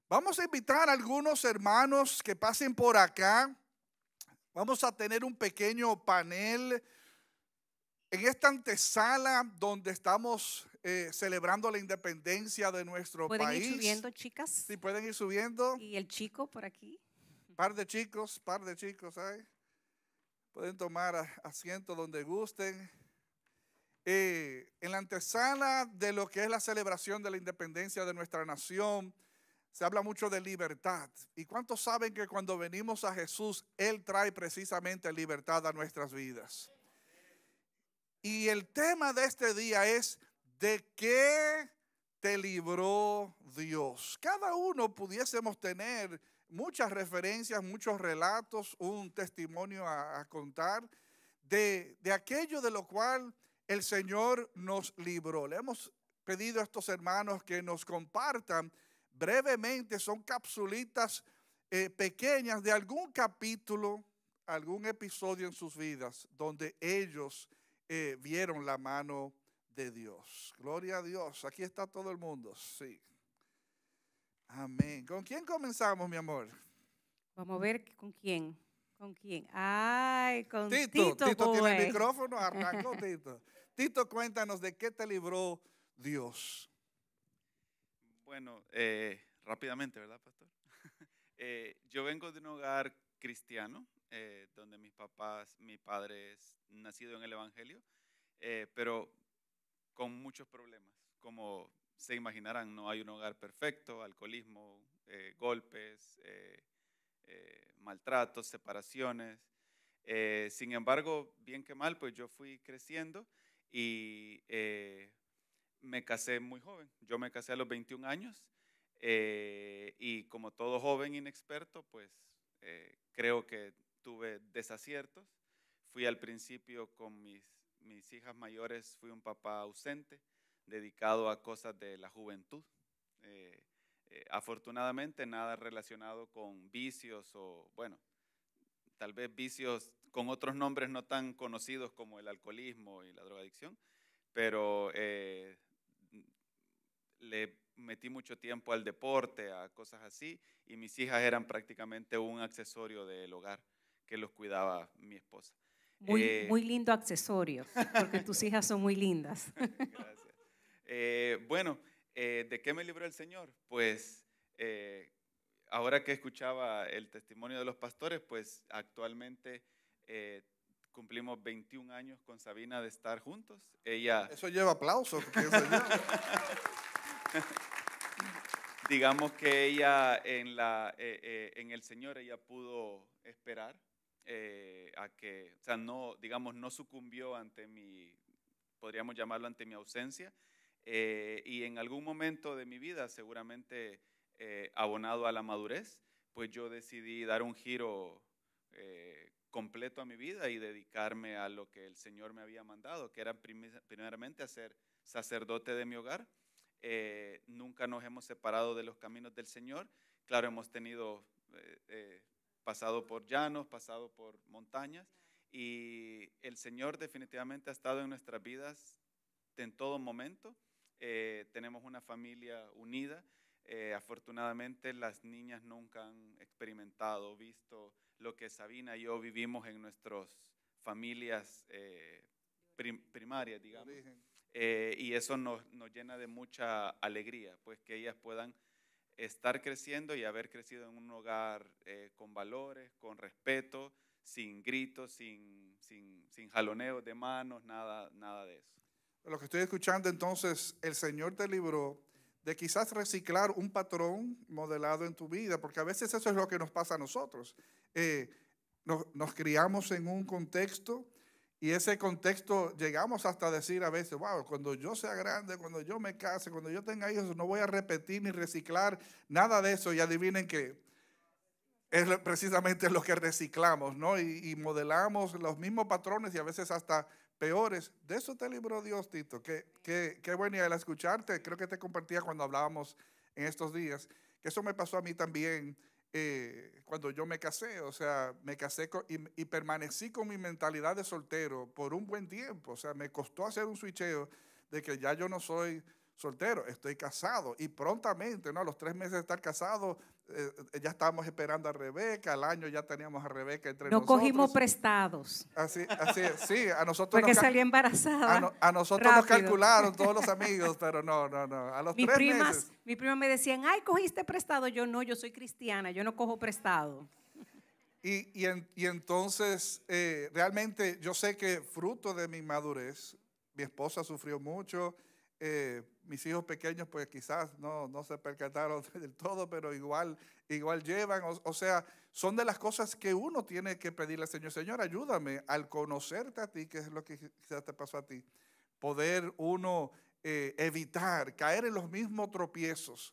Vamos a invitar a algunos hermanos que pasen por acá. Vamos a tener un pequeño panel en esta antesala donde estamos celebrando la independencia de nuestro Pueden ir país. subiendo, chicas. Si pueden ir subiendo. Y el chico por aquí. Par de chicos ahí. Pueden tomar asiento donde gusten. En la antesala de lo que es la celebración de la independencia de nuestra nación, se habla mucho de libertad. ¿Y cuántos saben que cuando venimos a Jesús, Él trae precisamente libertad a nuestras vidas? Y el tema de este día es: ¿de qué te libró Dios? Cada uno pudiésemos tener muchas referencias, muchos relatos, un testimonio a contar de aquello de lo cual el Señor nos libró. Le hemos pedido a estos hermanos que nos compartan brevemente, son capsulitas pequeñas de algún capítulo, algún episodio en sus vidas donde ellos vieron la mano de Dios. Gloria a Dios. Aquí está todo el mundo. Sí. Amén. ¿Con quién comenzamos, mi amor? Vamos a ver con quién. ¿Con quién? Ay, con Tito. Tito, Tito tiene el pues. micrófono. Arrancó Tito. Tito, cuéntanos de qué te libró Dios. Bueno, rápidamente, ¿verdad, pastor? Yo vengo de un hogar cristiano, donde mi padre es nacido en el Evangelio, pero con muchos problemas. Como se imaginarán, no hay un hogar perfecto: alcoholismo, golpes, maltratos, separaciones. Sin embargo, bien que mal, pues yo fui creciendo y me casé muy joven. Yo me casé a los 21 años y como todo joven inexperto, pues creo que tuve desaciertos. Fui al principio con mis hijas mayores, fui un papá ausente, dedicado a cosas de la juventud. Afortunadamente nada relacionado con vicios o, bueno, tal vez vicios con otros nombres no tan conocidos como el alcoholismo y la drogadicción, pero le metí mucho tiempo al deporte, a cosas así, y mis hijas eran prácticamente un accesorio del hogar que los cuidaba mi esposa. Muy lindo accesorio, porque tus hijas son muy lindas. Gracias. Bueno, ¿de qué me libró el Señor? Pues ahora que escuchaba el testimonio de los pastores, pues actualmente cumplimos 21 años con Sabina de estar juntos. Eso lleva aplausos. Digamos que ella en el Señor, ella pudo esperar a que, o sea, no, digamos, no sucumbió ante podríamos llamarlo, ante mi ausencia. Y en algún momento de mi vida, seguramente abonado a la madurez, pues yo decidí dar un giro completo a mi vida y dedicarme a lo que el Señor me había mandado, que era primeramente a ser sacerdote de mi hogar. Nunca nos hemos separado de los caminos del Señor. Claro, hemos pasado por llanos, pasado por montañas, y el Señor definitivamente ha estado en nuestras vidas en todo momento. Tenemos una familia unida. Afortunadamente las niñas nunca han experimentado, visto lo que Sabina y yo vivimos en nuestras familias primarias, digamos. Y eso nos llena de mucha alegría, pues que ellas puedan estar creciendo y haber crecido en un hogar con valores, con respeto, sin gritos, sin jaloneos de manos, nada de eso. Lo que estoy escuchando entonces, el Señor te libró de quizás reciclar un patrón modelado en tu vida, porque a veces eso es lo que nos pasa a nosotros. Nos criamos en un contexto y ese contexto llegamos hasta decir a veces: wow, cuando yo sea grande, cuando yo me case, cuando yo tenga hijos, no voy a repetir ni reciclar nada de eso. Y adivinen que es precisamente lo que reciclamos, ¿no? Y modelamos los mismos patrones y a veces hasta peores. De eso te libró Dios, Tito. Qué bueno. Y al escucharte, creo que te compartía cuando hablábamos en estos días, que eso me pasó a mí también cuando yo me casé. O sea, me casé y permanecí con mi mentalidad de soltero por un buen tiempo. O sea, me costó hacer un switcheo de que ya yo no soy soltero, estoy casado. Y prontamente, ¿no? A los 3 meses de estar casado, ya estábamos esperando a Rebeca, al año ya teníamos a Rebeca entre No nosotros. cogimos prestados. Así es, sí, a nosotros Porque nos, salí embarazada. a nosotros nos rápido. calcularon todos los amigos, pero no, a los 3 meses. Mi prima me decían, ay, ¿cogiste prestado? Yo no, yo soy cristiana, yo no cojo prestado. Y entonces, realmente yo sé que fruto de mi madurez, mi esposa sufrió mucho, mis hijos pequeños pues quizás no se percataron del todo, pero igual llevan, o sea, son de las cosas que uno tiene que pedirle al Señor. Señor, ayúdame al conocerte a ti, que es lo que quizás te pasó a ti, poder uno evitar caer en los mismos tropiezos.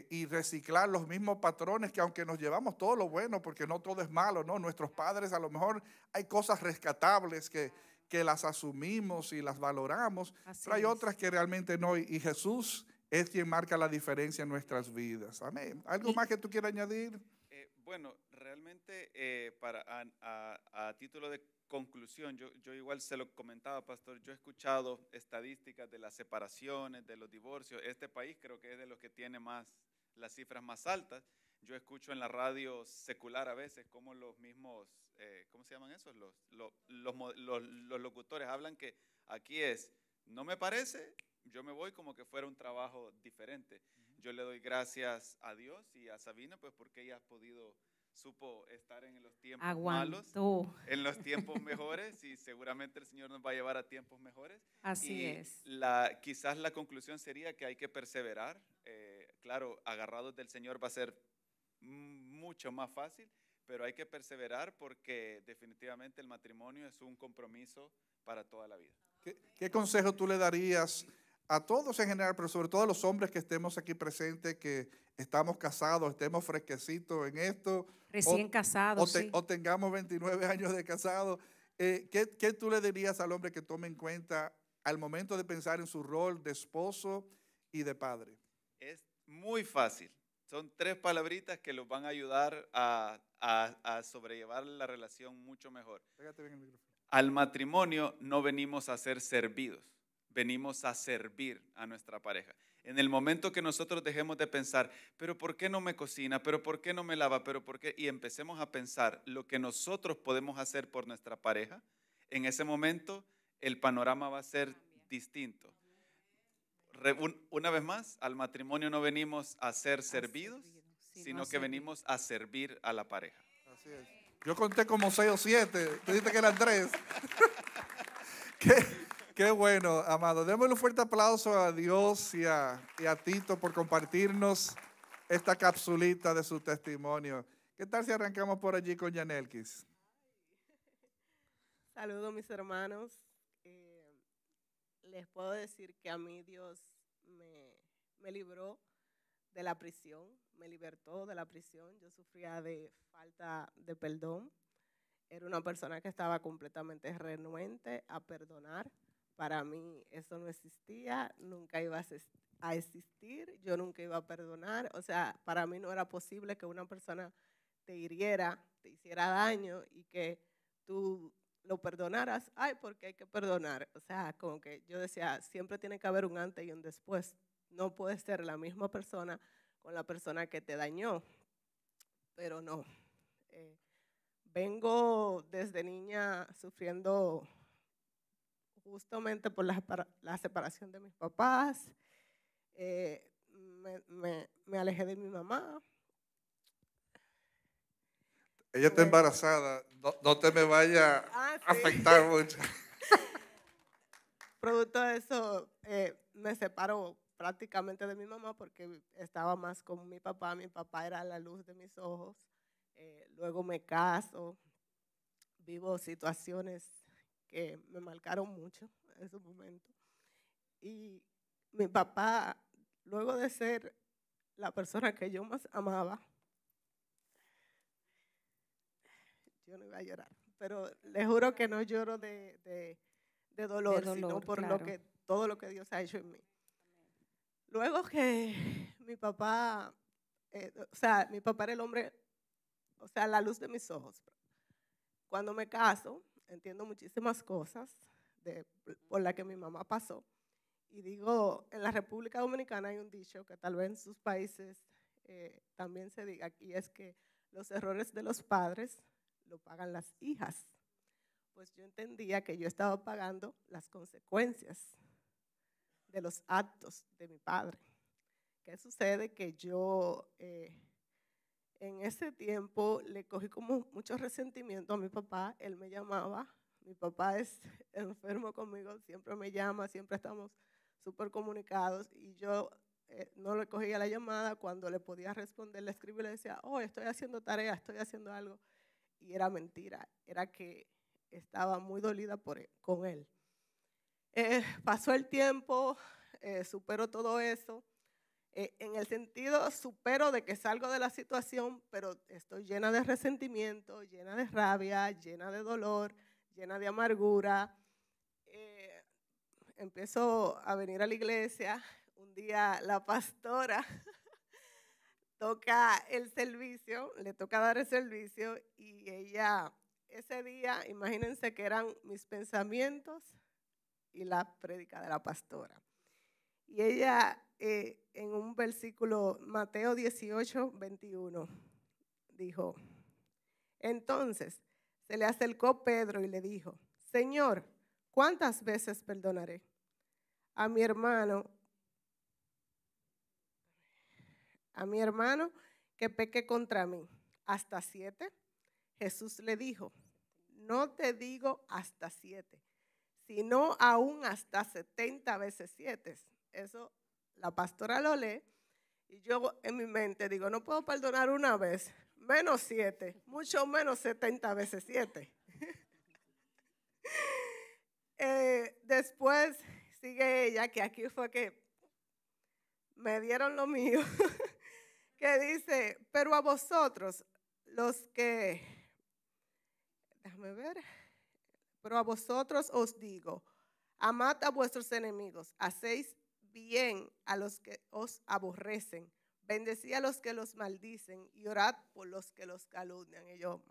Y reciclar los mismos patrones que aunque nos llevamos todo lo bueno, porque no todo es malo, ¿no? Nuestros padres a lo mejor hay cosas rescatables que las asumimos y las valoramos, pero hay otras que realmente no. Y Jesús es quien marca la diferencia en nuestras vidas. Amén. ¿Algo más que tú quieras añadir? Bueno, realmente a título de conclusión, yo igual se lo comentaba, pastor, yo he escuchado estadísticas de las separaciones, de los divorcios. Este país creo que es de los que tiene las cifras más altas. Yo escucho en la radio secular a veces como los mismos, ¿cómo se llaman esos? Los locutores hablan que aquí no me parece, yo me voy como que fuera un trabajo diferente. Yo le doy gracias a Dios y a Sabina, pues porque ella supo estar en los tiempos malos, en los tiempos mejores, y seguramente el Señor nos va a llevar a tiempos mejores. Así es. Quizás la conclusión sería que hay que perseverar. Claro, agarrados del Señor va a ser mucho más fácil, pero hay que perseverar porque definitivamente el matrimonio es un compromiso para toda la vida. ¿Qué consejo tú le darías a todos en general, pero sobre todo a los hombres que estemos aquí presentes, que estamos casados, estemos fresquecitos en esto? Recién casados, sí. O tengamos 29 años de casados. ¿Qué tú le dirías al hombre que tome en cuenta al momento de pensar en su rol de esposo y de padre? Es muy fácil. Son 3 palabritas que los van a ayudar a sobrellevar la relación mucho mejor. Pégate bien el micrófono. Al matrimonio no venimos a ser servidos, venimos a servir a nuestra pareja. En el momento que nosotros dejemos de pensar, pero ¿por qué no me cocina? ¿Pero por qué no me lava? ¿Pero por qué? Y empecemos a pensar lo que nosotros podemos hacer por nuestra pareja, en ese momento el panorama va a ser distinto. Una vez más, al matrimonio no venimos a ser servidos, sino que venimos a servir a la pareja. Así es. Yo conté como 6 o 7, tú dijiste que eran 3. Qué bueno, amado. Démosle un fuerte aplauso a Dios y a Tito por compartirnos esta capsulita de su testimonio. ¿Qué tal si arrancamos por allí con Yanelkis? Saludos, mis hermanos. Les puedo decir que a mí Dios me libró de la prisión, me libertó de la prisión. Yo sufría de falta de perdón. Era una persona que estaba completamente renuente a perdonar. Para mí eso no existía, nunca iba a existir, yo nunca iba a perdonar. O sea, para mí no era posible que una persona te hiriera, te hiciera daño y que tú lo perdonaras. Ay, porque hay que perdonar. O sea, como que yo decía, siempre tiene que haber un antes y un después. No puedes ser la misma persona con la persona que te dañó, pero no. Vengo desde niña sufriendo justamente por la separación de mis papás. Me alejé de mi mamá. Ella está embarazada, no te me vaya a afectar mucho. Producto de eso, me separo prácticamente de mi mamá porque estaba más con mi papá. Mi papá era la luz de mis ojos. Luego me caso, vivo situaciones que me marcaron mucho en su momento. Y mi papá, luego de ser la persona que yo más amaba, yo no iba a llorar, pero le juro que no lloro de dolor, sino por claro. todo lo que Dios ha hecho en mí. Luego que mi papá, mi papá era el hombre, la luz de mis ojos. Cuando me caso, entiendo muchísimas cosas por las que mi mamá pasó Y digo, en la República Dominicana hay un dicho que tal vez en sus países también se diga, y es que los errores de los padres lo pagan las hijas. Pues yo entendía que yo estaba pagando las consecuencias de los actos de mi padre. ¿Qué sucede? Que yo en ese tiempo le cogí como mucho resentimiento a mi papá. Él me llamaba, mi papá es enfermo conmigo, siempre me llama, siempre estamos súper comunicados, y yo no le cogía la llamada. Cuando le podía responder, le escribí y le decía, oh, estoy haciendo tarea, estoy haciendo algo, y era mentira, era que estaba muy dolida con él. Pasó el tiempo, supero todo eso, en el sentido supero de que salgo de la situación, pero estoy llena de resentimiento, llena de rabia, llena de dolor, llena de amargura. Empiezo a venir a la iglesia. Un día la pastora toca el servicio, le toca dar el servicio, y ella, ese día, imagínense que eran mis pensamientos y la prédica de la pastora. Y ella, en un versículo, Mateo 18, 21, dijo, entonces se le acercó Pedro y le dijo, Señor, ¿cuántas veces perdonaré a mi hermano que peque contra mí? ¿Hasta 7? Jesús le dijo, no te digo hasta 7, sino aún hasta 70 veces 7. Eso la pastora lo lee, y yo en mi mente digo, no puedo perdonar una vez, menos 7, mucho menos 70 veces 7. Después sigue ella, que aquí fue que me dieron lo mío, que dice, pero a vosotros los que, déjame ver, pero a vosotros os digo, amad a vuestros enemigos, hacéis bien a los que os aborrecen, bendecid a los que los maldicen y orad por los que los calumnian. Y yo,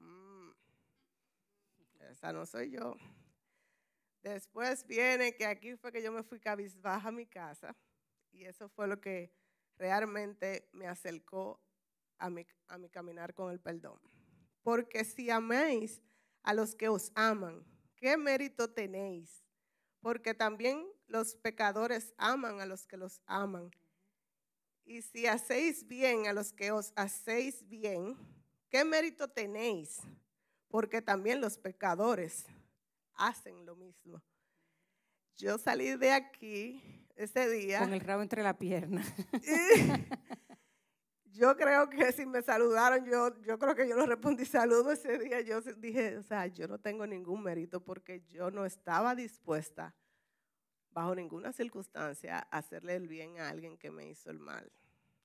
esa no soy yo. Después viene que aquí fue que yo me fui cabizbaja a mi casa, y eso fue lo que realmente me acercó a mi caminar con el perdón. Porque si amáis a los que os aman, ¿qué mérito tenéis? Porque también los pecadores aman a los que los aman. Y si hacéis bien a los que os hacéis bien, ¿qué mérito tenéis? Porque también los pecadores hacen lo mismo. Yo salí de aquí ese día con el rabo entre la pierna. Yo creo que si me saludaron, yo creo que yo no respondí saludo ese día. Yo dije, o sea, yo no tengo ningún mérito, porque yo no estaba dispuesta bajo ninguna circunstancia a hacerle el bien a alguien que me hizo el mal.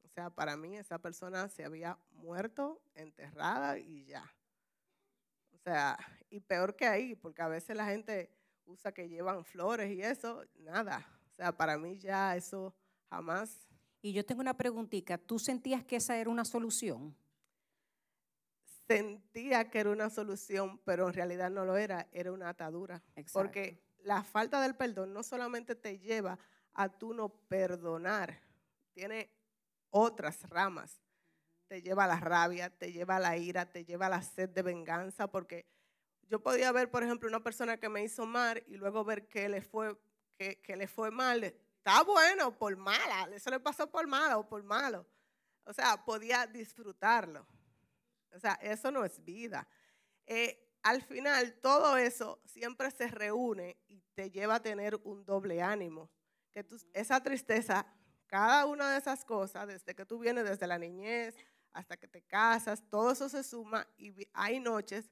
O sea, para mí esa persona se había muerto, enterrada y ya. O sea, y peor que ahí, porque a veces la gente usa que llevan flores y eso, nada. O sea, para mí ya eso jamás. Y yo tengo una preguntita, ¿tú sentías que esa era una solución? Sentía que era una solución, pero en realidad no lo era, era una atadura. Exacto. Porque la falta del perdón no solamente te lleva a tú no perdonar, tiene otras ramas. Te lleva a la rabia, te lleva a la ira, te lleva a la sed de venganza, porque yo podía ver, por ejemplo, una persona que me hizo mal y luego ver que le fue mal. Está bueno, por mala, eso le pasó por mala o por malo. O sea, podía disfrutarlo. O sea, eso no es vida. Al final, todo eso siempre se reúne y te lleva a tener un doble ánimo. Que esa tristeza, cada una de esas cosas, desde que tú vienes, desde la niñez hasta que te casas, todo eso se suma y hay noches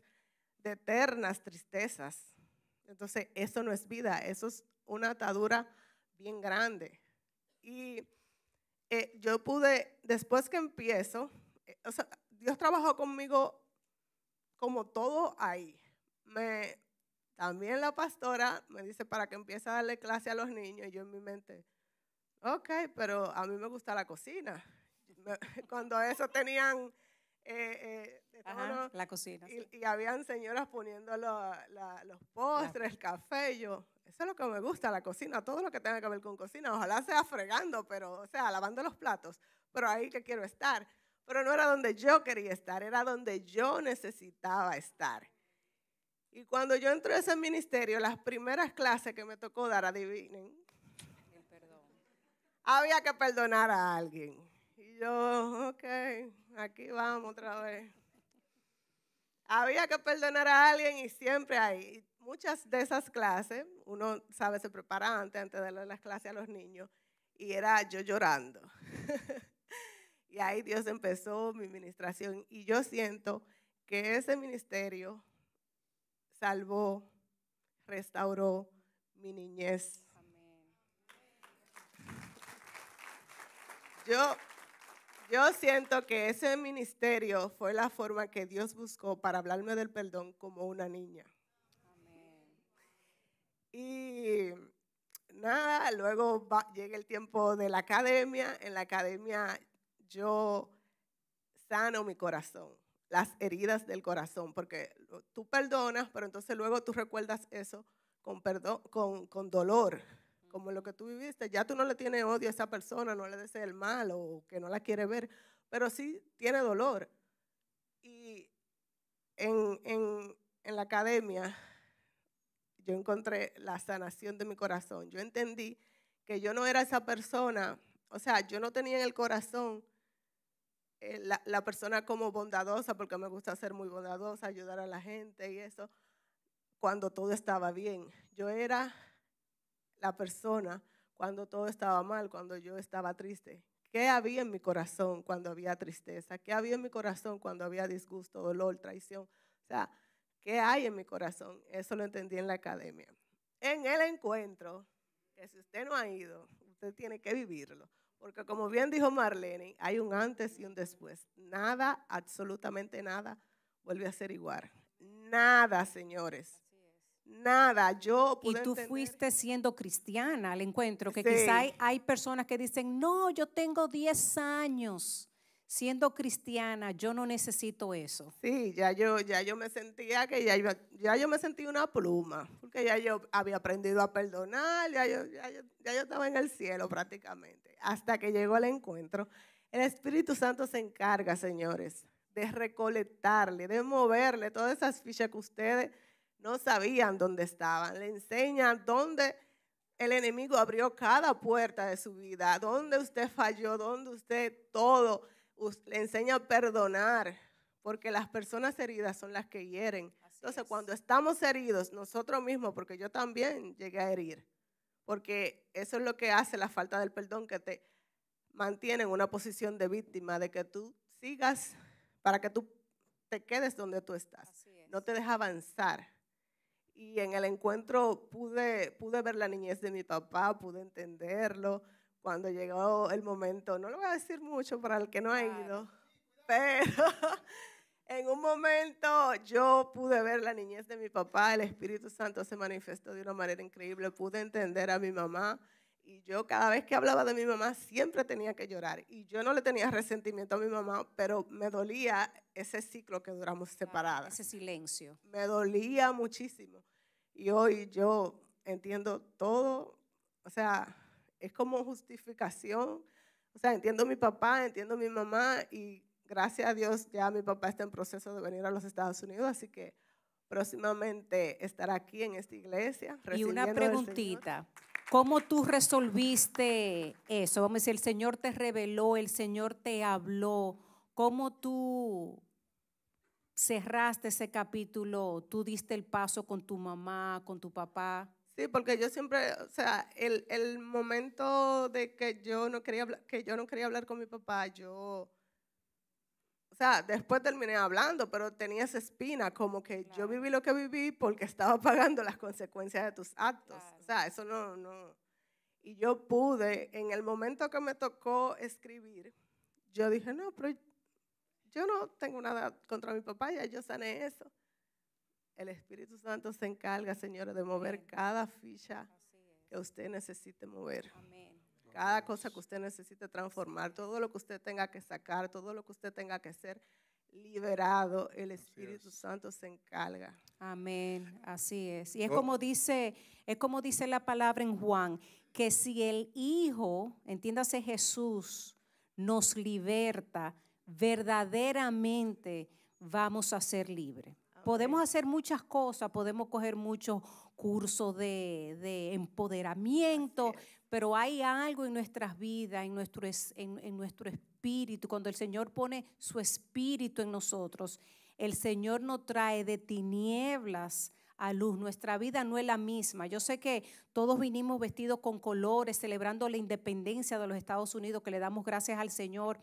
de eternas tristezas. Entonces, eso no es vida, eso es una atadura bien grande. Y yo pude, después que empiezo, o sea, Dios trabajó conmigo como todo ahí. También la pastora me dice para que empiece a darle clase a los niños, y yo en mi mente, ok, pero a mí me gusta la cocina. Cuando eso tenían de Ajá, tono, la cocina. Sí. y habían señoras poniendo los postres, el café. Yo, eso es lo que me gusta, la cocina, todo lo que tenga que ver con cocina. Ojalá sea fregando, pero, o sea, lavando los platos, pero ahí que quiero estar. Pero no era donde yo quería estar, era donde yo necesitaba estar. Y cuando yo entré a ese ministerio, las primeras clases que me tocó dar, adivinen, El perdón. había que perdonar a alguien. Y yo, ok, aquí vamos otra vez. Había que perdonar a alguien y siempre hay. Muchas de esas clases, uno sabe, se prepara antes de darle las clases a los niños, y era yo llorando. Y ahí Dios empezó mi ministración. Y yo siento que ese ministerio salvó, restauró mi niñez. Amén. Yo siento que ese ministerio fue la forma que Dios buscó para hablarme del perdón como una niña. Amén. Y nada, luego llega el tiempo de la academia. En la academia yo sano mi corazón, las heridas del corazón, porque tú perdonas, pero entonces luego tú recuerdas eso con perdón, con dolor, como lo que tú viviste. Ya tú no le tienes odio a esa persona, no le deseas el mal o que no la quiere ver, pero sí tiene dolor. Y en la academia yo encontré la sanación de mi corazón. Yo entendí que yo no era esa persona, o sea, yo no tenía en el corazón la persona como bondadosa, porque me gusta ser muy bondadosa, ayudar a la gente y eso, cuando todo estaba bien. Yo era la persona cuando todo estaba mal, cuando yo estaba triste. ¿Qué había en mi corazón cuando había tristeza? ¿Qué había en mi corazón cuando había disgusto, dolor, traición? O sea, ¿qué hay en mi corazón? Eso lo entendí en la academia. En el encuentro, que si usted no ha ido, usted tiene que vivirlo. Porque como bien dijo Marlene, hay un antes y un después. Nada, absolutamente nada, vuelve a ser igual. Nada, señores. Nada. Yo Y pude tú entender. fuiste siendo cristiana al encuentro, que Sí. quizá hay personas que dicen, no, yo tengo 10 años siendo cristiana, yo no necesito eso. Sí, ya yo me sentía que ya yo me sentía una pluma, porque ya yo había aprendido a perdonar, ya yo estaba en el cielo prácticamente, hasta que llegó el encuentro. El Espíritu Santo se encarga, señores, de recolectarle, de moverle todas esas fichas que ustedes no sabían dónde estaban. Le enseña dónde el enemigo abrió cada puerta de su vida, dónde usted falló, dónde usted todo. Le enseña a perdonar, porque las personas heridas son las que hieren. Entonces, cuando estamos heridos, nosotros mismos, porque yo también llegué a herir, porque eso es lo que hace la falta del perdón, que te mantiene en una posición de víctima, de que tú sigas, para que tú te quedes donde tú estás. No te deja avanzar. Y en el encuentro pude ver la niñez de mi papá, pude entenderlo. Cuando llegó el momento, no lo voy a decir mucho para el que no ha ido, pero en un momento yo pude ver la niñez de mi papá, el Espíritu Santo se manifestó de una manera increíble, pude entender a mi mamá, y yo cada vez que hablaba de mi mamá siempre tenía que llorar, y yo no le tenía resentimiento a mi mamá, pero me dolía ese ciclo que duramos separadas. Ese silencio. Me dolía muchísimo, y hoy yo entiendo todo, o sea, es como justificación. O sea, entiendo a mi papá, entiendo a mi mamá, y gracias a Dios ya mi papá está en proceso de venir a los Estados Unidos, así que próximamente estará aquí en esta iglesia. Y una recibiendo del preguntita, ¿cómo tú resolviste eso? Vamos a decir, el Señor te reveló, el Señor te habló, ¿cómo tú cerraste ese capítulo? ¿Tú diste el paso con tu mamá, con tu papá? Sí, porque yo siempre, o sea, el momento de que yo no quería hablar con mi papá, o sea, después terminé hablando, pero tenía esa espina, como que yo viví lo que viví porque estaba pagando las consecuencias de tus actos. Claro. O sea, eso no. Y yo pude, en el momento que me tocó escribir, yo dije, no, pero yo no tengo nada contra mi papá, ya yo sané eso. El Espíritu Santo se encarga, señores, de mover Amén. cada ficha que usted necesite mover. Amén. Cada cosa que usted necesite transformar, todo lo que usted tenga que sacar, todo lo que usted tenga que hacer, liberado, el Espíritu es. Santo se encarga. Amén, así es. Y es Oh. como dice la palabra en Juan, que si el Hijo, entiéndase Jesús, nos liberta, verdaderamente vamos a ser libres. Podemos Amén. hacer muchas cosas, podemos coger muchos cursos de empoderamiento, Así es. pero hay algo en nuestras vidas, en nuestro espíritu, cuando el Señor pone su espíritu en nosotros, el Señor nos trae de tinieblas a luz. Nuestra vida no es la misma. Yo sé que todos vinimos vestidos con colores, celebrando la independencia de los Estados Unidos, que le damos gracias al Señor.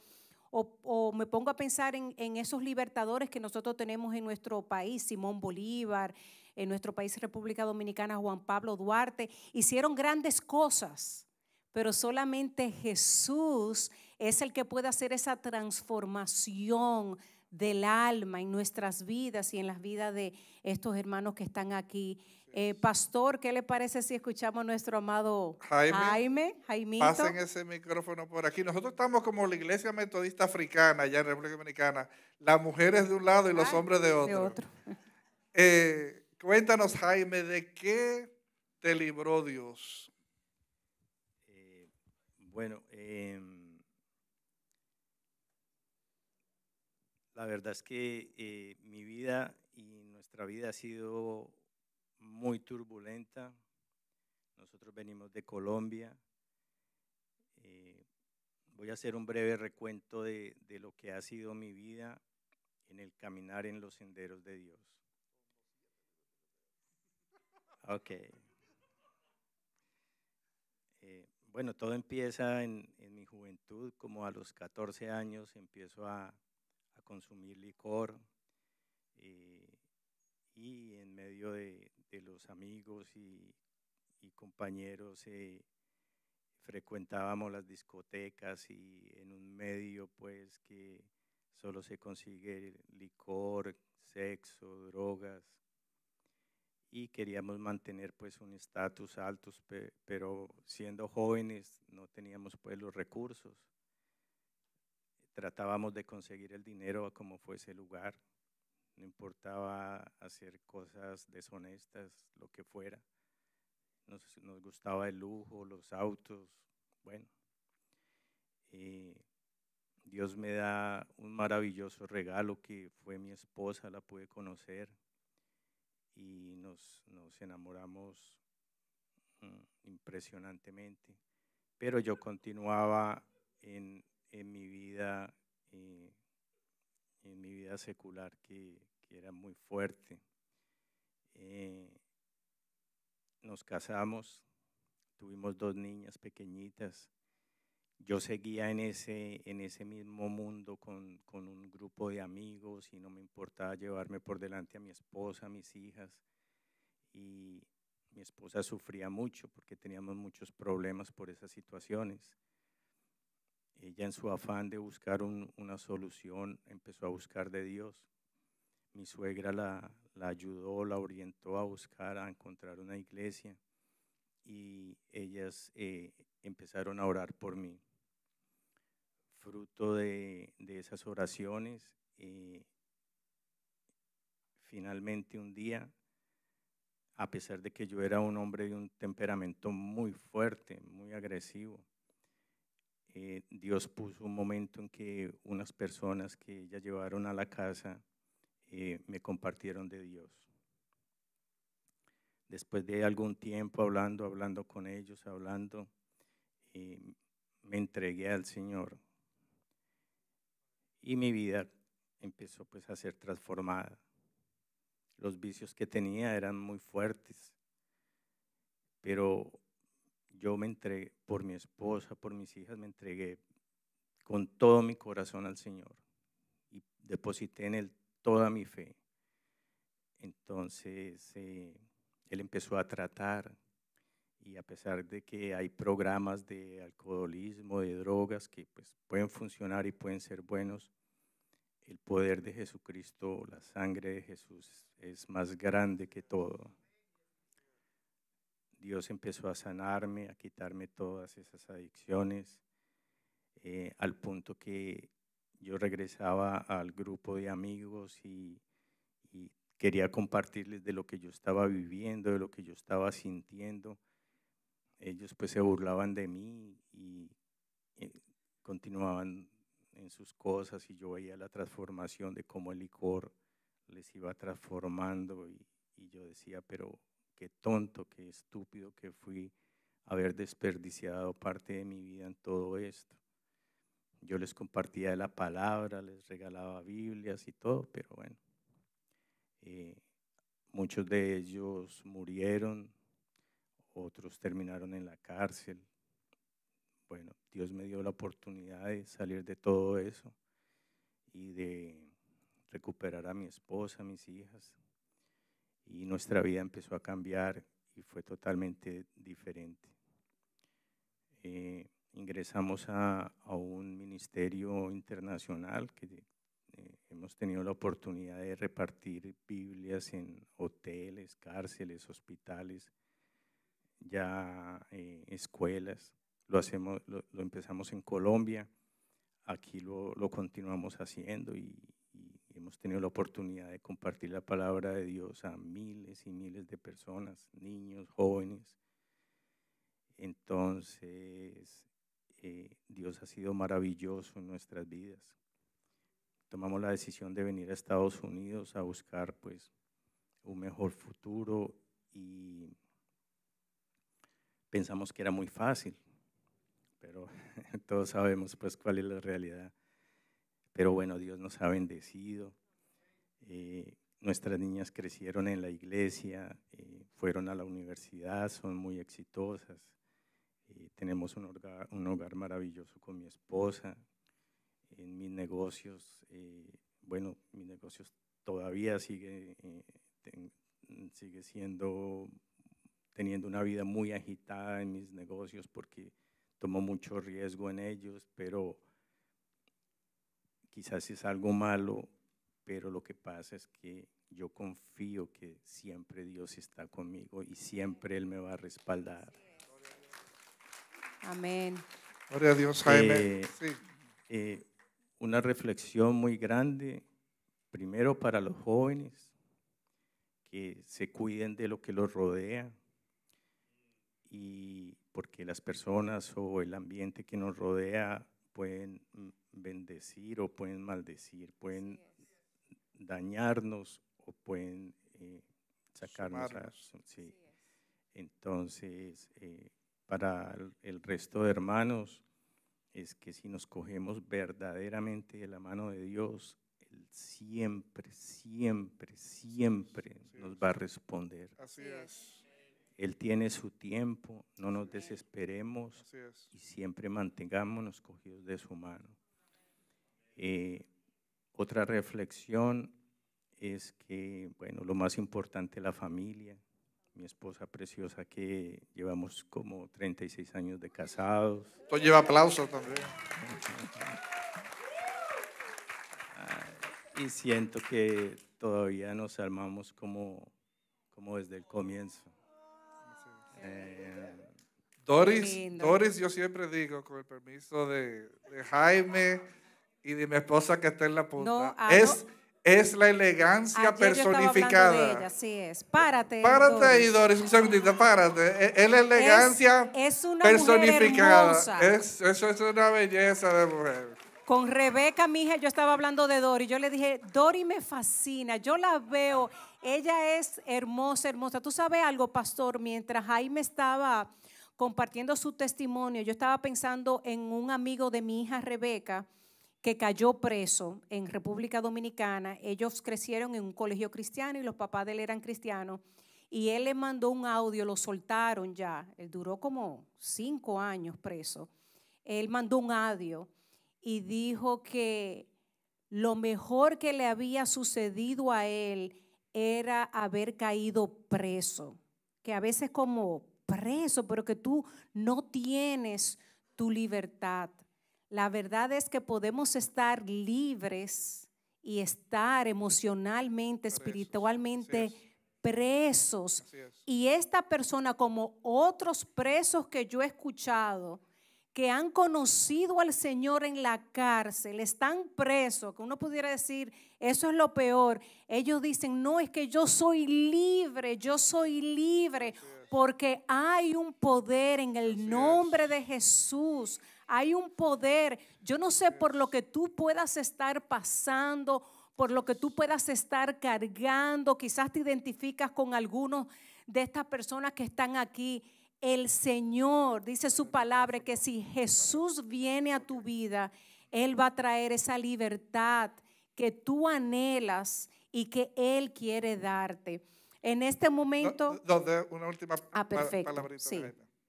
O me pongo a pensar en esos libertadores que nosotros tenemos en nuestro país, Simón Bolívar, en nuestro país República Dominicana, Juan Pablo Duarte, hicieron grandes cosas, pero solamente Jesús es el que puede hacer esa transformación del alma en nuestras vidas y en las vidas de estos hermanos que están aquí. Pastor, ¿qué le parece si escuchamos a nuestro amado Jaimito? Pasen ese micrófono por aquí. Nosotros estamos como la Iglesia Metodista Africana allá en República Dominicana, las mujeres de un lado y los hombres de otro. Cuéntanos, Jaime, ¿de qué te libró Dios? Bueno, la verdad es que mi vida y nuestra vida ha sido muy turbulenta. Nosotros venimos de Colombia. Voy a hacer un breve recuento de lo que ha sido mi vida en el caminar en los senderos de Dios. Ok. Bueno, todo empieza en mi juventud, como a los 14 años empiezo a consumir licor y en medio de los amigos y compañeros frecuentábamos las discotecas y en un medio pues que solo se consigue licor, sexo, drogas y queríamos mantener pues un estatus alto, pero siendo jóvenes no teníamos pues los recursos. Tratábamos de conseguir el dinero a como fuese el lugar, no importaba hacer cosas deshonestas, lo que fuera. Nos gustaba el lujo, los autos, bueno. Dios me da un maravilloso regalo que fue mi esposa, la pude conocer y nos enamoramos impresionantemente. Pero yo continuaba en mi vida secular que era muy fuerte. Nos casamos, tuvimos 2 niñas pequeñitas. Yo seguía en ese mismo mundo con un grupo de amigos y no me importaba llevarme por delante a mi esposa, a mis hijas. Y mi esposa sufría mucho porque teníamos muchos problemas por esas situaciones. Ella en su afán de buscar una solución empezó a buscar de Dios. Mi suegra la ayudó, la orientó a encontrar una iglesia y ellas empezaron a orar por mí. Fruto de esas oraciones, finalmente un día, a pesar de que yo era un hombre de un temperamento muy fuerte, muy agresivo, Dios puso un momento en que unas personas que ella llevaron a la casa me compartieron de Dios. Después de algún tiempo hablando con ellos, me entregué al Señor y mi vida empezó pues a ser transformada. Los vicios que tenía eran muy fuertes, pero yo me entregué por mi esposa, por mis hijas, me entregué con todo mi corazón al Señor y deposité en Él toda mi fe. Entonces, Él empezó a tratar y a pesar de que hay programas de alcoholismo, de drogas que pues, pueden funcionar y pueden ser buenos, el poder de Jesucristo, la sangre de Jesús es más grande que todo. Dios empezó a sanarme, a quitarme todas esas adicciones, al punto que yo regresaba al grupo de amigos y quería compartirles de lo que yo estaba viviendo, de lo que yo estaba sintiendo. Ellos pues se burlaban de mí y continuaban en sus cosas, y yo veía la transformación de cómo el licor les iba transformando, y yo decía, pero qué tonto, qué estúpido que fui haber desperdiciado parte de mi vida en todo esto. Yo les compartía de la palabra, les regalaba Biblias y todo, pero bueno, muchos de ellos murieron, otros terminaron en la cárcel. Bueno, Dios me dio la oportunidad de salir de todo eso y de recuperar a mi esposa, a mis hijas, y nuestra vida empezó a cambiar y fue totalmente diferente. Ingresamos a un ministerio internacional que hemos tenido la oportunidad de repartir Biblias en hoteles, cárceles, hospitales, ya escuelas. Lo empezamos en Colombia, aquí lo continuamos haciendo, y hemos tenido la oportunidad de compartir la palabra de Dios a miles y miles de personas, niños, jóvenes. Entonces, Dios ha sido maravilloso en nuestras vidas. Tomamos la decisión de venir a Estados Unidos a buscar pues un mejor futuro, y pensamos que era muy fácil, pero todos sabemos pues cuál es la realidad. Pero bueno, Dios nos ha bendecido. Nuestras niñas crecieron en la iglesia, fueron a la universidad, son muy exitosas. Tenemos un hogar maravilloso con mi esposa. En mis negocios, bueno, mis negocios todavía sigue teniendo una vida muy agitada en mis negocios porque tomo mucho riesgo en ellos, pero quizás es algo malo, pero lo que pasa es que yo confío que siempre Dios está conmigo y siempre Él me va a respaldar. Amén. Gloria a Dios, Jaime. Sí. Una reflexión muy grande, primero para los jóvenes, que se cuiden de lo que los rodea, y porque las personas o el ambiente que nos rodea pueden bendecir o pueden maldecir, pueden dañarnos o pueden sacarnos a, sí. Entonces, para el resto de hermanos, es que si nos cogemos verdaderamente de la mano de Dios, Él siempre, siempre, siempre nos va a responder. Así es. Él tiene su tiempo, no nos desesperemos y siempre mantengámonos cogidos de su mano. Otra reflexión es que, bueno, lo más importante es la familia. Mi esposa preciosa, que llevamos como 36 años de casados. Esto lleva aplausos también. Y siento que todavía nos armamos como desde el comienzo. Doris, yo siempre digo, con el permiso de Jaime y de mi esposa que está en la punta, es la elegancia personificada. De ella, sí es. Párate ahí, Doris, un segundito, párate. Es la elegancia es una personificada. Eso es una belleza de mujer. Con Rebeca, mi hija, yo estaba hablando de Dori. Yo le dije, Dori me fascina, yo la veo. Ella es hermosa, hermosa. Tú sabes algo, pastor, mientras Jaime estaba compartiendo su testimonio, yo estaba pensando en un amigo de mi hija Rebeca que cayó preso en República Dominicana. Ellos crecieron en un colegio cristiano y los papás de él eran cristianos. Y él le mandó un audio, lo soltaron ya. Él duró como 5 años preso. Él mandó un audio y dijo que lo mejor que le había sucedido a él era haber caído preso. Que a veces como preso, pero que tú no tienes tu libertad. La verdad es que podemos estar libres y estar emocionalmente, espiritualmente presos. Y esta persona, como otros presos que yo he escuchado, que han conocido al Señor en la cárcel, están presos, que uno pudiera decir, eso es lo peor. Ellos dicen, no, es que yo soy libre, porque hay un poder en el nombre de Jesús. Hay un poder. Yo no sé por lo que tú puedas estar pasando, por lo que tú puedas estar cargando, quizás te identificas con algunos de estas personas que están aquí. El Señor dice su palabra que si Jesús viene a tu vida, Él va a traer esa libertad que tú anhelas y que Él quiere darte. En este momento… Una última perfecto, palabrita.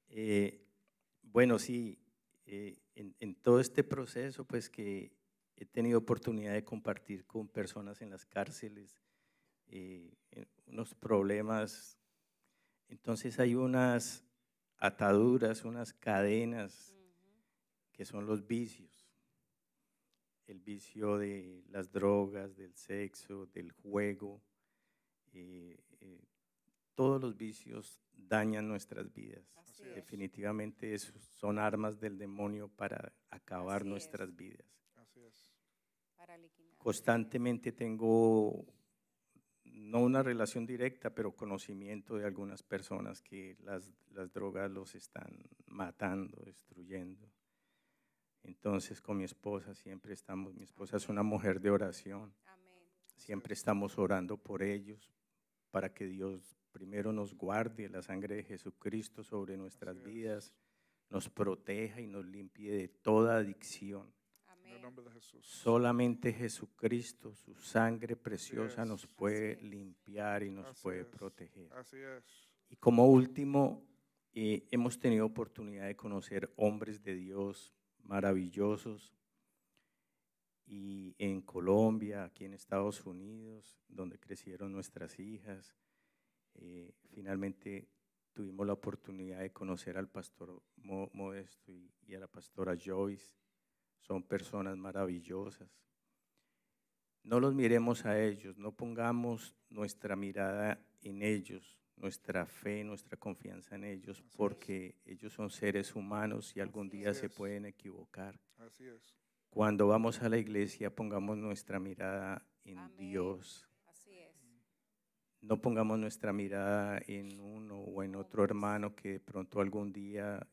sí. Bueno, sí, en todo este proceso, pues que he tenido oportunidad de compartir con personas en las cárceles, unos problemas. Entonces hay unas ataduras, unas cadenas que son los vicios. El vicio de las drogas, del sexo, del juego. Todos los vicios dañan nuestras vidas. Definitivamente son armas del demonio para acabar nuestras vidas. Así es. Constantemente tengo, no una relación directa, pero conocimiento de algunas personas que las drogas los están matando, destruyendo. Entonces con mi esposa siempre estamos, mi esposa es una mujer de oración. Siempre estamos orando por ellos para que Dios primero nos guarde la sangre de Jesucristo sobre nuestras vidas, nos proteja y nos limpie de toda adicción. En el nombre de Jesús. Solamente Jesucristo, su sangre preciosa nos puede limpiar y nos puede proteger. Así es. Y como último, hemos tenido oportunidad de conocer hombres de Dios maravillosos y en Colombia, aquí en Estados Unidos, donde crecieron nuestras hijas. Finalmente tuvimos la oportunidad de conocer al pastor Modesto y a la pastora Joyce. Son personas maravillosas. No los miremos a ellos, no pongamos nuestra mirada en ellos, nuestra fe, nuestra confianza en ellos, porque ellos son seres humanos y algún día se pueden equivocar. Así es. Cuando vamos a la iglesia, pongamos nuestra mirada en Dios. Así es. No pongamos nuestra mirada en uno o en otro hermano que de pronto algún día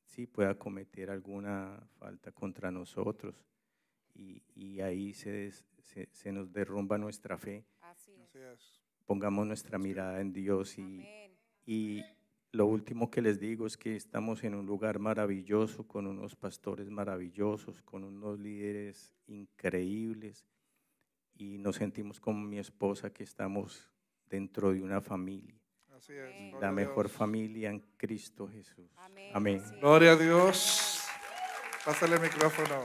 sí pueda cometer alguna falta contra nosotros y ahí se nos derrumba nuestra fe. Así es. Así es. Pongamos nuestra mirada en Dios y lo último que les digo es que estamos en un lugar maravilloso, con unos pastores maravillosos, con unos líderes increíbles y nos sentimos como mi esposa que estamos dentro de una familia. Así es. La mejor familia en Cristo Jesús. Amén. Gloria a Dios. Pásale el micrófono.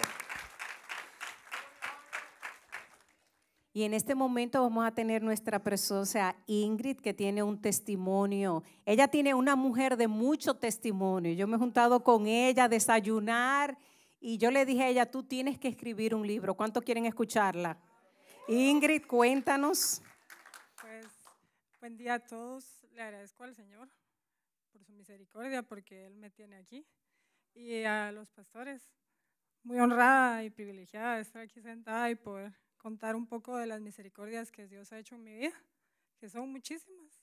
Y en este momento vamos a tener nuestra preciosa Ingrid, que tiene un testimonio. Ella tiene una mujer de mucho testimonio. Yo me he juntado con ella a desayunar y yo le dije a ella, tú tienes que escribir un libro. ¿Cuántos quieren escucharla? Ingrid, cuéntanos. Pues, buen día a todos. Le agradezco al Señor por su misericordia, porque Él me tiene aquí. Y a los pastores, muy honrada y privilegiada de estar aquí sentada y poder contar un poco de las misericordias que Dios ha hecho en mi vida, que son muchísimas.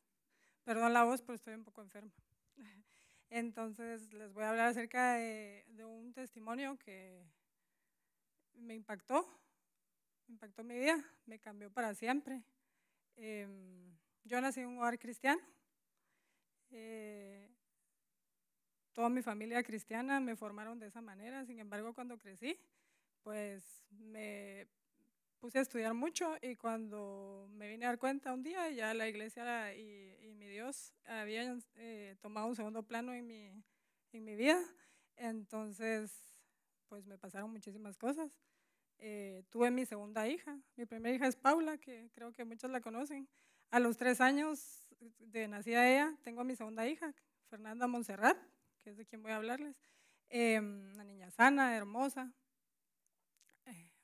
Perdón la voz, pero estoy un poco enferma. Entonces, les voy a hablar acerca de un testimonio que me impactó mi vida, me cambió para siempre. Yo nací en un hogar cristiano, toda mi familia cristiana me formaron de esa manera. Sin embargo, cuando crecí, pues me puse a estudiar mucho y cuando me vine a dar cuenta un día, ya la iglesia y mi Dios habían tomado un segundo plano en mi vida. Entonces, pues me pasaron muchísimas cosas. Tuve mi segunda hija. Mi primera hija es Paula, que creo que muchos la conocen. A los 3 años de nacida ella, tengo a mi segunda hija, Fernanda Montserrat, que es de quien voy a hablarles. Una niña sana, hermosa.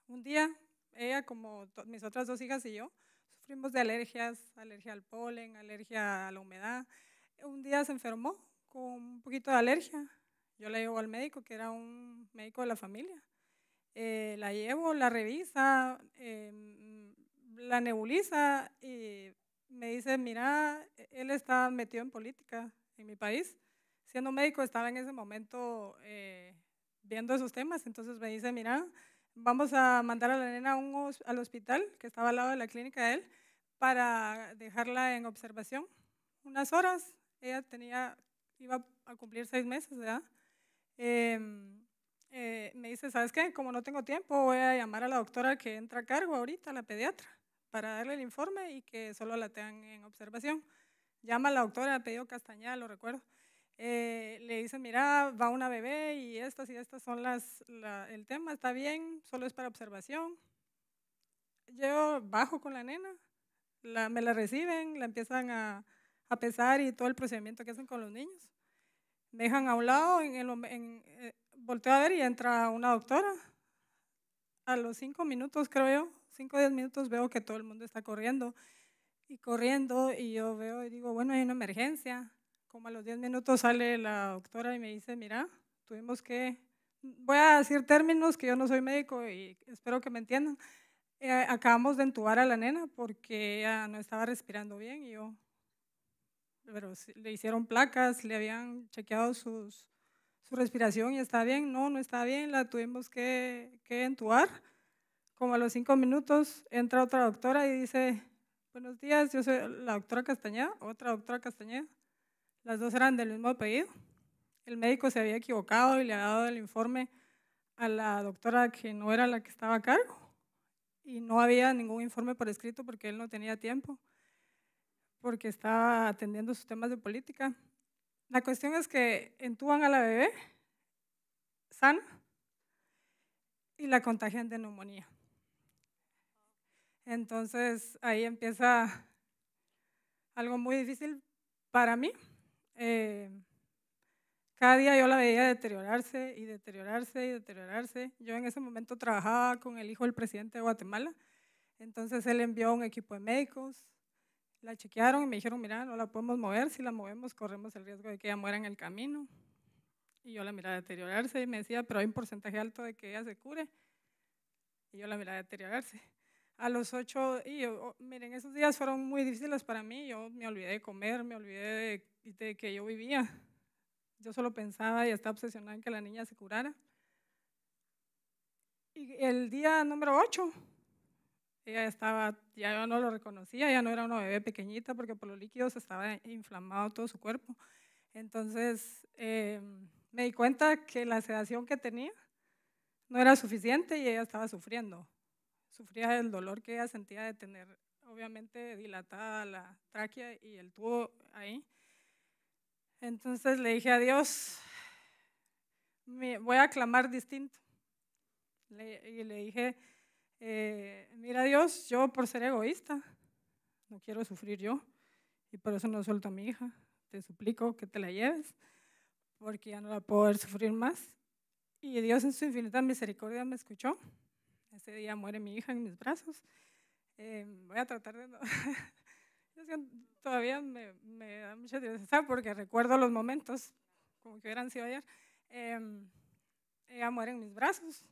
Un día, ella, como mis otras 2 hijas y yo, sufrimos de alergias, alergia al polen, alergia a la humedad. Un día se enfermó con un poquito de alergia Yo la llevo al médico, que era un médico de la familia. La llevo, la revisa, la nebuliza y me dice, mira, él está metido en política en mi país. Siendo médico estaba en ese momento viendo esos temas, entonces me dice, mira, vamos a mandar a la nena al hospital que estaba al lado de la clínica de él para dejarla en observación unas horas. Ella iba a cumplir 6 meses de edad. Me dice, ¿sabes qué? Como no tengo tiempo, voy a llamar a la doctora que entra a cargo ahorita, la pediatra, para darle el informe y que solo la tengan en observación. Llama a la doctora, apellido Castañeda, lo recuerdo. Le dice, mira, va una bebé y estas son el tema, está bien, solo es para observación. Yo bajo con la nena, me la reciben, la empiezan a pesar y todo el procedimiento que hacen con los niños. Me dejan a un lado, volteo a ver y entra una doctora. A los 5 minutos, creo yo, 5 o 10 minutos, veo que todo el mundo está corriendo, y yo veo y digo, bueno, hay una emergencia. Como a los 10 minutos sale la doctora y me dice, mira, voy a decir términos que yo no soy médico y espero que me entiendan. Acabamos de entubar a la nena porque ella no estaba respirando bien pero le hicieron placas, le habían chequeado su respiración y está bien. No está bien, la tuvimos que entubar. Como a los 5 minutos entra otra doctora y dice, buenos días, yo soy la doctora Castañeda, otra doctora Castañeda. Las dos eran del mismo apellido. El médico se había equivocado y le había dado el informe a la doctora que no era la que estaba a cargo. Y no había ningún informe por escrito porque él no tenía tiempo, porque estaba atendiendo sus temas de política. La cuestión es que entuban a la bebé sana y la contagian de neumonía. Entonces ahí empieza algo muy difícil para mí. Cada día yo la veía deteriorarse y deteriorarse y deteriorarse. Yo en ese momento trabajaba con el hijo del presidente de Guatemala, entonces él envió un equipo de médicos, la chequearon y me dijeron, mira, no la podemos mover, si la movemos corremos el riesgo de que ella muera en el camino. Y yo la miraba deteriorarse y me decía, pero hay un porcentaje alto de que ella se cure. Y yo la miraba deteriorarse. A los 8, miren, esos días fueron muy difíciles para mí. Yo me olvidé de comer, me olvidé de que yo vivía. Yo solo pensaba y estaba obsesionada en que la niña se curara. Y el día número 8, ya yo no lo reconocía, ya no era una bebé pequeñita porque por los líquidos estaba inflamado todo su cuerpo. Entonces me di cuenta que la sedación que tenía no era suficiente y ella estaba sufriendo. Sufría del dolor que ella sentía de tener, obviamente, dilatada la tráquea y el tubo ahí. Entonces le dije a Dios, voy a clamar distinto. Y le dije, mira Dios, yo por ser egoísta, no quiero sufrir yo, y por eso no suelto a mi hija. Te suplico que te la lleves, porque ya no la puedo ver sufrir más. Y Dios en su infinita misericordia me escuchó. Ese día muere mi hija en mis brazos. Voy a tratar de no... Todavía me da mucha tristeza porque recuerdo los momentos como que hubieran sido ayer. Ella muere en mis brazos.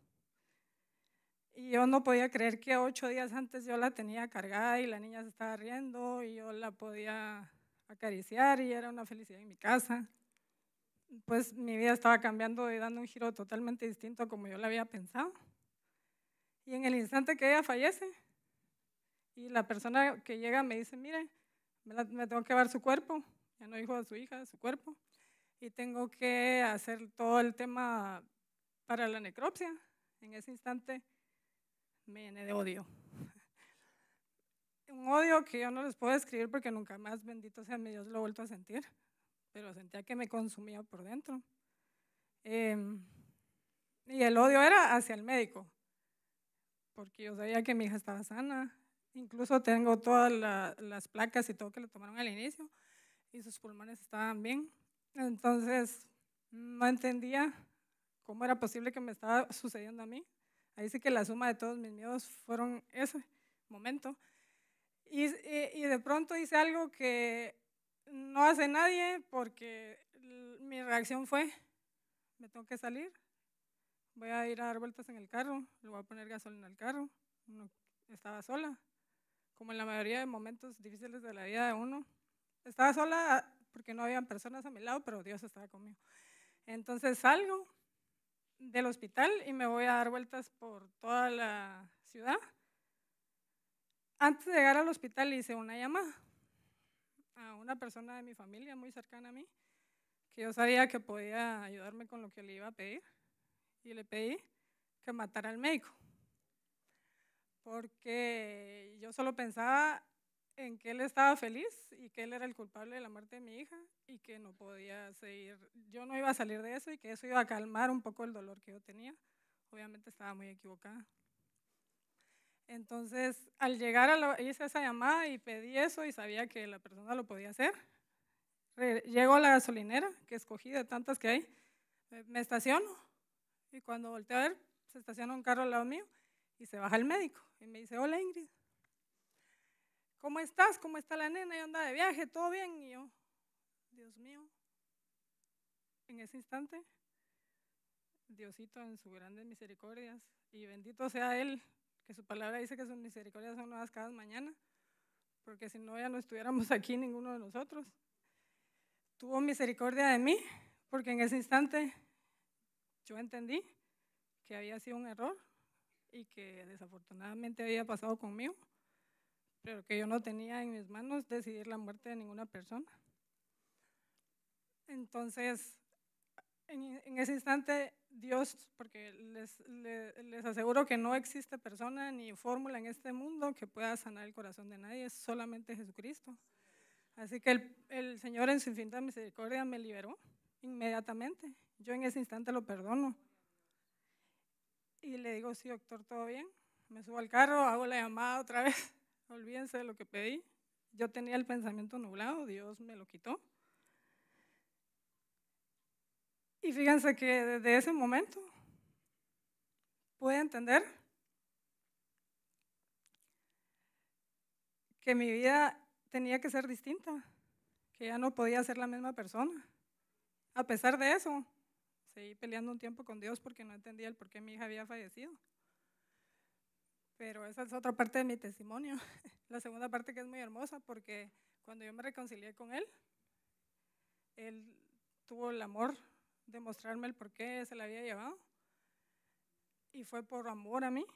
Y yo no podía creer que 8 días antes yo la tenía cargada y la niña se estaba riendo y yo la podía acariciar y era una felicidad en mi casa. Pues mi vida estaba cambiando y dando un giro totalmente distinto a como yo la había pensado. Y en el instante que ella fallece y la persona que llega me dice, mire, me tengo que llevar su cuerpo, ya no dijo a su hija, su cuerpo, y tengo que hacer todo el tema para la necropsia. En ese instante me llené de odio. Un odio que yo no les puedo describir porque nunca más, bendito sea mi Dios, lo he vuelto a sentir, pero sentía que me consumía por dentro. Y el odio era hacia el médico, porque yo sabía que mi hija estaba sana. Incluso tengo todas las placas y todo que le tomaron al inicio y sus pulmones estaban bien. Entonces no entendía cómo era posible que me estaba sucediendo a mí. Ahí sí que la suma de todos mis miedos fueron ese momento. Y de pronto hice algo que no hace nadie porque mi reacción fue, me tengo que salir, voy a ir a dar vueltas en el carro, le voy a poner gasolina al carro. Uno estaba sola, como en la mayoría de momentos difíciles de la vida de uno. Estaba sola porque no habían personas a mi lado, pero Dios estaba conmigo. Entonces salgo del hospital y me voy a dar vueltas por toda la ciudad. Antes de llegar al hospital hice una llamada a una persona de mi familia muy cercana a mí, que yo sabía que podía ayudarme con lo que le iba a pedir, y le pedí que matara al médico, porque yo solo pensaba en que él estaba feliz y que él era el culpable de la muerte de mi hija y que no podía seguir, yo no iba a salir de eso y que eso iba a calmar un poco el dolor que yo tenía. Obviamente estaba muy equivocada. Entonces, al llegar hice esa llamada y pedí eso y sabía que la persona lo podía hacer. Llego a la gasolinera, que escogí de tantas que hay, me estaciono y cuando volteo a ver, se estaciona un carro al lado mío y se baja el médico y me dice: hola Ingrid, ¿cómo estás? ¿Cómo está la nena? ¿Ya anda de viaje? ¿Todo bien? Y yo, Dios mío, en ese instante, Diosito en sus grandes misericordias, y bendito sea Él, que su palabra dice que sus misericordias son nuevas cada mañana, porque si no ya no estuviéramos aquí ninguno de nosotros. Tuvo misericordia de mí, porque en ese instante yo entendí que había sido un error y que desafortunadamente había pasado conmigo, pero que yo no tenía en mis manos decidir la muerte de ninguna persona. Entonces, en ese instante, Dios, porque les aseguro que no existe persona ni fórmula en este mundo que pueda sanar el corazón de nadie, es solamente Jesucristo. Así que el Señor en su infinita misericordia me liberó inmediatamente. Yo en ese instante lo perdono. Y le digo: sí, doctor, ¿todo bien? Me subo al carro, hago la llamada otra vez. Olvídense de lo que pedí. Yo tenía el pensamiento nublado, Dios me lo quitó. Y fíjense que desde ese momento pude entender que mi vida tenía que ser distinta, que ya no podía ser la misma persona. A pesar de eso, seguí peleando un tiempo con Dios porque no entendía el por qué mi hija había fallecido. Pero esa es otra parte de mi testimonio. La segunda parte, que es muy hermosa, porque cuando yo me reconcilié con Él tuvo el amor de mostrarme el por qué se la había llevado. Y fue por amor a mí,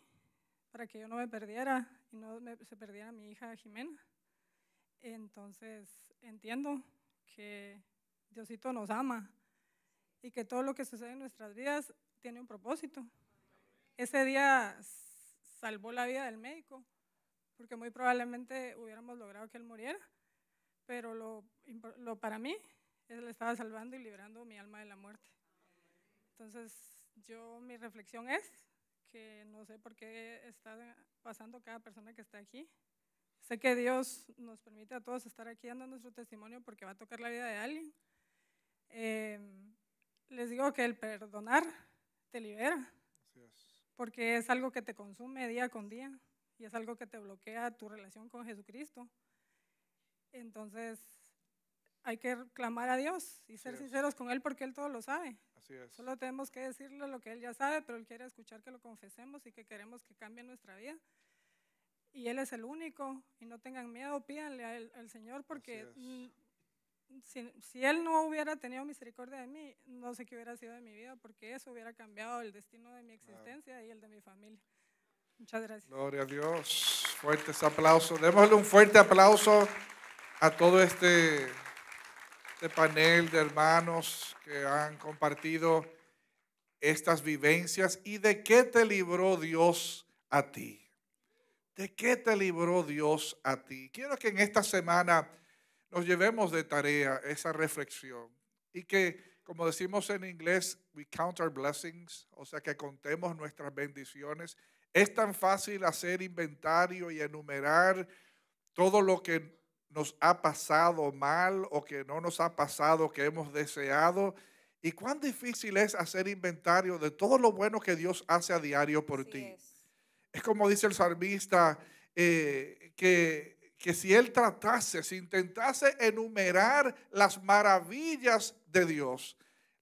para que yo no me perdiera y no se perdiera mi hija Jimena. Entonces entiendo que Diosito nos ama y que todo lo que sucede en nuestras vidas tiene un propósito. Ese día salvó la vida del médico, porque muy probablemente hubiéramos logrado que él muriera, pero para mí, él estaba salvando y librando mi alma de la muerte. Entonces, mi reflexión es que no sé por qué está pasando cada persona que está aquí. Sé que Dios nos permite a todos estar aquí dando nuestro testimonio porque va a tocar la vida de alguien. Les digo que el perdonar te libera, porque es algo que te consume día con día y es algo que te bloquea tu relación con Jesucristo. Entonces, hay que clamar a Dios y ser sinceros con Él, porque Él todo lo sabe. Así es. Solo tenemos que decirle lo que Él ya sabe, pero Él quiere escuchar que lo confesemos y que queremos que cambie nuestra vida. Y Él es el único, y no tengan miedo, pídanle al Señor, porque si Él no hubiera tenido misericordia de mí, no sé qué hubiera sido de mi vida, porque eso hubiera cambiado el destino de mi existencia y el de mi familia. Muchas gracias. Gloria a Dios. Fuertes aplausos. Démosle un fuerte aplauso a todo este panel de hermanos que han compartido estas vivencias. ¿Y de qué te libró Dios a ti? ¿De qué te libró Dios a ti? Quiero que en esta semana nos llevemos de tarea esa reflexión y que, como decimos en inglés, we count our blessings, o sea, que contemos nuestras bendiciones. Es tan fácil hacer inventario y enumerar todo lo que nos ha pasado mal o que no nos ha pasado, que hemos deseado. Y cuán difícil es hacer inventario de todo lo bueno que Dios hace a diario por ti. Es como dice el salmista, que si él tratase, si intentase enumerar las maravillas de Dios,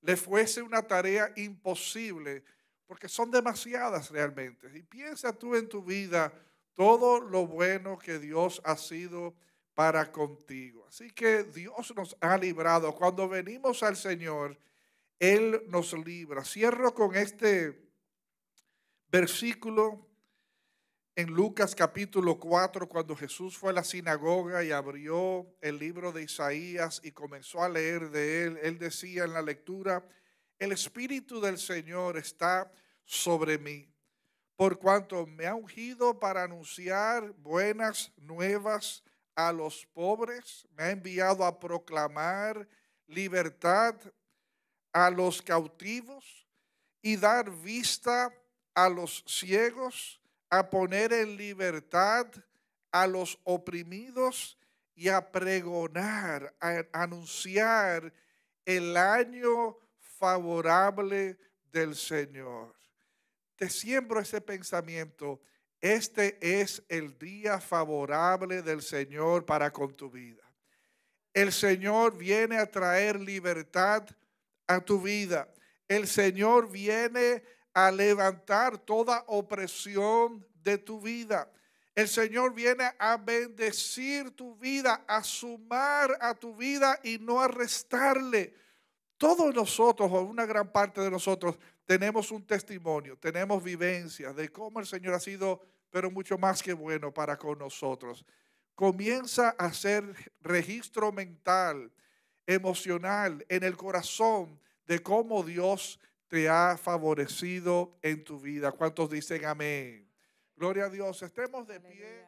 le fuese una tarea imposible, porque son demasiadas realmente. Y piensa tú en tu vida todo lo bueno que Dios ha sido para contigo. Así que Dios nos ha librado. Cuando venimos al Señor, Él nos libra. Cierro con este versículo en Lucas capítulo 4, cuando Jesús fue a la sinagoga y abrió el libro de Isaías y comenzó a leer de él. Él decía en la lectura: el Espíritu del Señor está sobre mí, por cuanto me ha ungido para anunciar buenas nuevas a los pobres, me ha enviado a proclamar libertad a los cautivos y dar vista a los ciegos, a poner en libertad a los oprimidos y a pregonar, a anunciar el año favorable del Señor. Te siembro ese pensamiento. Este es el día favorable del Señor para con tu vida. El Señor viene a traer libertad a tu vida. El Señor viene a levantar toda opresión de tu vida. El Señor viene a bendecir tu vida, a sumar a tu vida y no a restarle. Todos nosotros, o una gran parte de nosotros, tenemos un testimonio, tenemos vivencia de cómo el Señor ha sido, pero mucho más que bueno para con nosotros. Comienza a hacer registro mental, emocional, en el corazón de cómo Dios te ha favorecido en tu vida. ¿Cuántos dicen amén? Gloria a Dios. Estemos de pie.